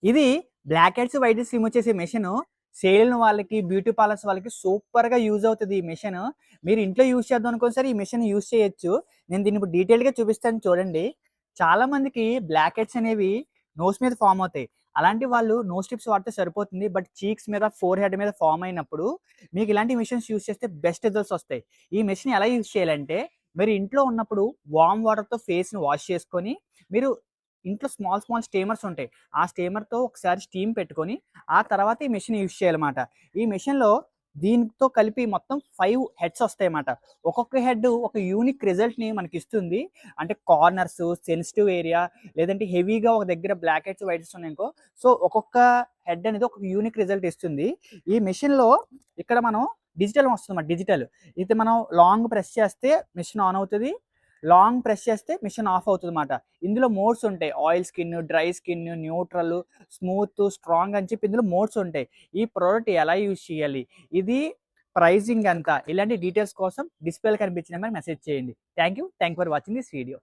ఇది black heads, white heads remove చేసే machine సేలిన వాళ్ళకి, బ్యూటీ పార్లర్స్ వాళ్ళకి సూపర్‌గా యూజ్ అవుతది ఈ మెషిన్. మీరు ఇంట్లో యూజ్ చేద్దాం అనుకోని సరే ఈ మెషిన్ యూజ్ చేయొచ్చు. నేను దీన్ని ఇప్పుడు డీటెయిల్‌గా చూపిస్తాను చూడండి. చాలా మందికి బ్లాక్ హెడ్స్ అనేవి నోస్ మీద ఫార్మ్ అవుతాయి. అలాంటి వాళ్ళు నోస్ స్ట్రిప్స్ వాడితే సరిపోతుంది. బట్ చీక్స్ మీద, ఫోర్ హెడ్ మీద ఫార్మ్ అయినప్పుడు మీకు ఇలాంటి మెషిన్స్ యూజ్ చేస్తే బెస్ట్ రిజల్ట్స్ వస్తాయి. ఈ మెషిన్ ఎలా యూజ్ చేయాలంటే మీరు ఇంట్లో ఉన్నప్పుడు వార్మ్ వాటర్‌తో ఫేస్‌ని వాష్ చేసుకొని మీరు ఇంట్లో స్మాల్ స్మాల్ స్టీమర్స్ ఉంటాయి. ఆ స్టీమర్‌తో ఒకసారి స్టీమ్ పెట్టుకొని, ఆ తర్వాత ఈ మెషిన్ యూజ్ చేయాలమాట. ఈ మెషిన్‌లో దీనితో కలిపి మొత్తం 5 హెడ్స్ వస్తాయన్నమాట. ఒక్కొక్క హెడ్ ఒక యూనిక్ రిజల్ట్‌ని మనకిస్తుంది. అంటే కార్నర్స్, సెన్సిటివ్ ఏరియా లేదంటే హెవీగా ఒక దగ్గర బ్లాక్ హెడ్స్, వైట్ హెడ్స్ ఉన్నాయనుకో, సో ఒక్కొక్క హెడ్ అనేది ఒక యూనిక్ రిజల్ట్ ఇస్తుంది. ఈ మెషిన్‌లో ఇక్కడ మనం డిజిటల్ వస్తుందన్నమాట. డిజిటల్. ఇది మనం లాంగ్ ప్రెస్ చేస్తే మెషిన్ ఆన్ అవుతది. లాంగ్ ప్రెస్ చేస్తే మిషన్ ఆఫ్ అవుతుందన్నమాట. ఇందులో మోడ్స్ ఉంటాయి. Oil skin, dry skin, neutral, smooth, strong అని చెప్పి ఇందులో మోడ్స్ ఉంటాయి. ఈ ప్రోడక్ట్ ఎలా యూజ్ చేయాలి? ఇది ప్రైజింగ్ ఎంత? ఇలాంటి డీటెయిల్స్ కోసం డిస్‌ప్లేలో కనిపించిన నెంబర్‌కి మెసేజ్ చేయండి. Thank you for watching this video.